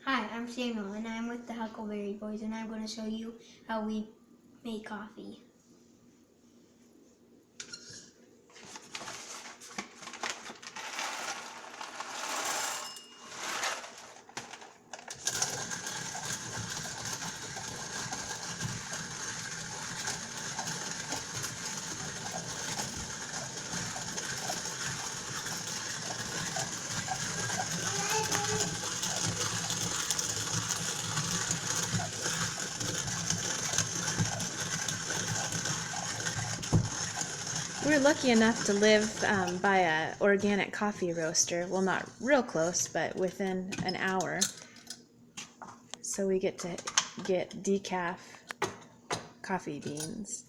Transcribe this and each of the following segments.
Hi, I'm Samuel, and I'm with the Huckleberry Boys, and I'm going to show you how we make coffee. We're lucky enough to live by a organic coffee roaster. Well, not real close, but within an hour. So we get to get decaf coffee beans.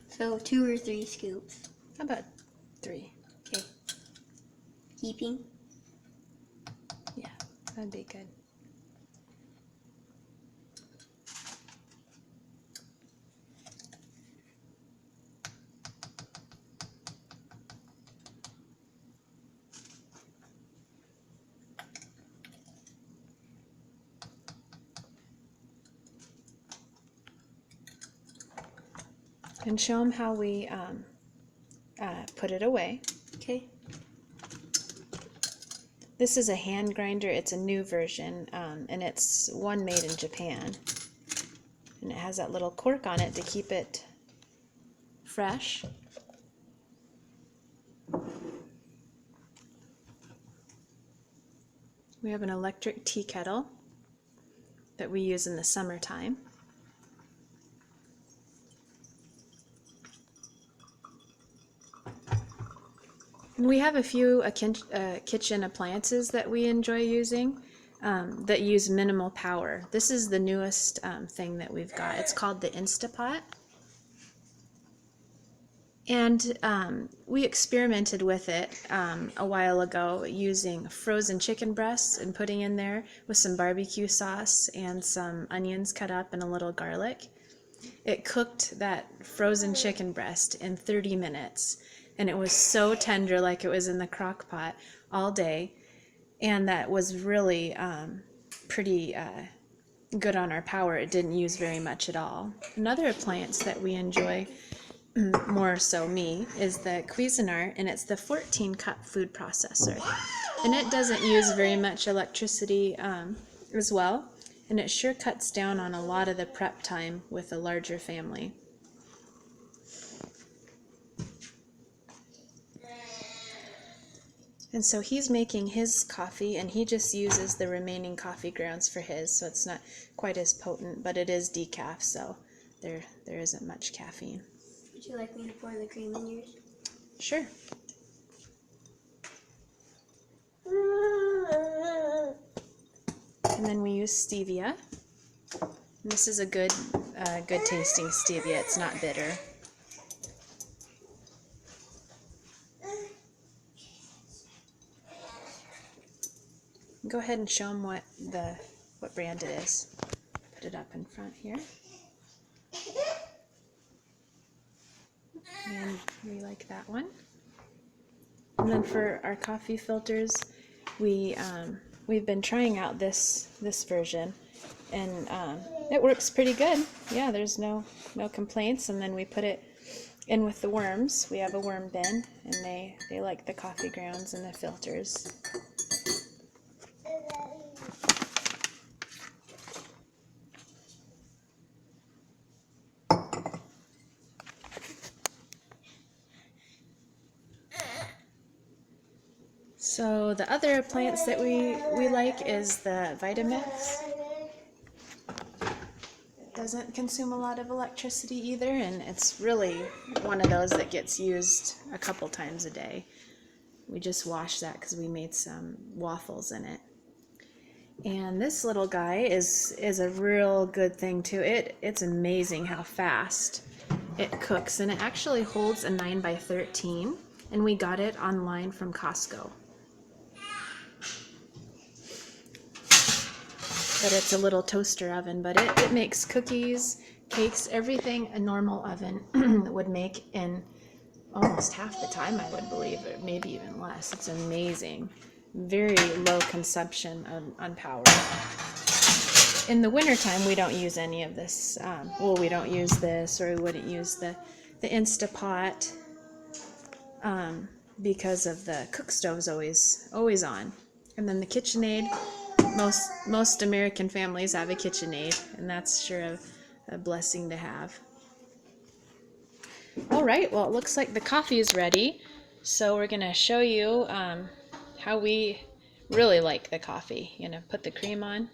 So 2 or 3 scoops. How about 3? Okay. Heaping. Yeah, that'd be good. And show them how we put it away. Okay. This is a hand grinder. It's a new version, and it's one made in Japan. And it has that little cork on it to keep it fresh. We have an electric tea kettle that we use in the summertime. And we have a few kitchen appliances that we enjoy using that use minimal power. This is the newest thing that we've got. It's called the Instapot. And we experimented with it a while ago using frozen chicken breasts and putting in there with some barbecue sauce and some onions cut up and a little garlic. It cooked that frozen chicken breast in 30 minutes, and it was so tender, like it was in the crock pot all day, and that was really pretty good on our power. It didn't use very much at all. Another appliance that we enjoy, more so me, is the Cuisinart, and it's the 14-cup food processor. And it doesn't use very much electricity as well, and it sure cuts down on a lot of the prep time with a larger family. And so he's making his coffee, and he just uses the remaining coffee grounds for his, so it's not quite as potent, but it is decaf, so there isn't much caffeine. Would you like me to pour the cream in yours? Sure. And then we use stevia. And this is a good tasting stevia. It's not bitter. Go ahead and show them what brand it is. Put it up in front here. And we like that one. And then for our coffee filters, we've been trying out this version, and it works pretty good. Yeah, there's no complaints. And then we put it in with the worms. We have a worm bin, and they like the coffee grounds and the filters. So the other appliance that we like is the Vitamix. It doesn't consume a lot of electricity either, and it's really one of those that gets used a couple times a day. We just washed that because we made some waffles in it. And this little guy is a real good thing too. It's amazing how fast it cooks, and it actually holds a 9x13, and we got it online from Costco. But it's a little toaster oven, but it makes cookies, cakes, everything a normal oven would make in almost half the time, I would believe, or maybe even less. It's amazing. Very low consumption on power. In the wintertime, we don't use any of this. Well, we don't use this, or we wouldn't use the Instapot because of the cook stove's always on. And then the KitchenAid. Most American families have a KitchenAid, and that's sure a blessing to have. All right, well, it looks like the coffee is ready, so we're gonna show you how we really like the coffee. You know, put the cream on.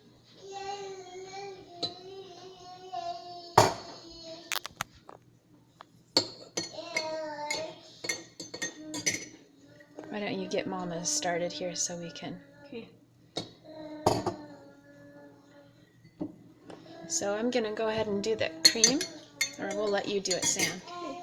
Why don't you get Mama started here so we can... Okay. So I'm going to go ahead and do the cream, or we'll let you do it, Sam. Okay.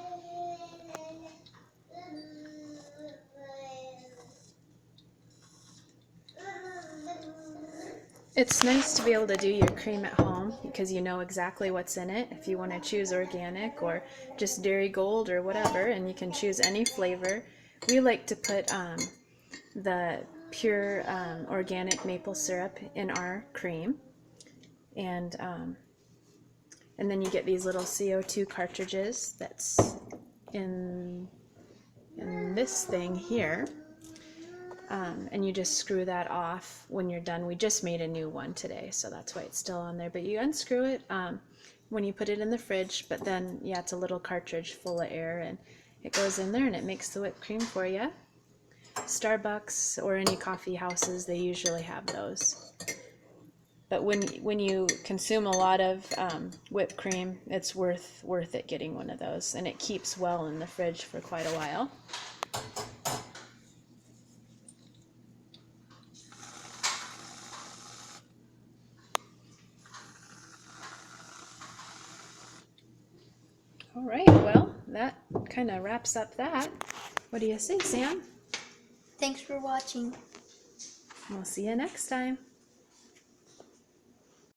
It's nice to be able to do your cream at home because you know exactly what's in it. If you want to choose organic or just Dairy Gold or whatever, and you can choose any flavor. We like to put the pure organic maple syrup in our cream, and then you get these little CO2 cartridges that's in this thing here. And you just screw that off when you're done. We just made a new one today, so that's why it's still on there. But you unscrew it when you put it in the fridge, but then, yeah, it's a little cartridge full of air, and it goes in there and it makes the whipped cream for you. Starbucks or any coffee houses, they usually have those. But when you consume a lot of whipped cream, it's worth it getting one of those, and it keeps well in the fridge for quite a while. All right, well, that kind of wraps up that. What do you say, Sam? Thanks for watching. We'll see you next time.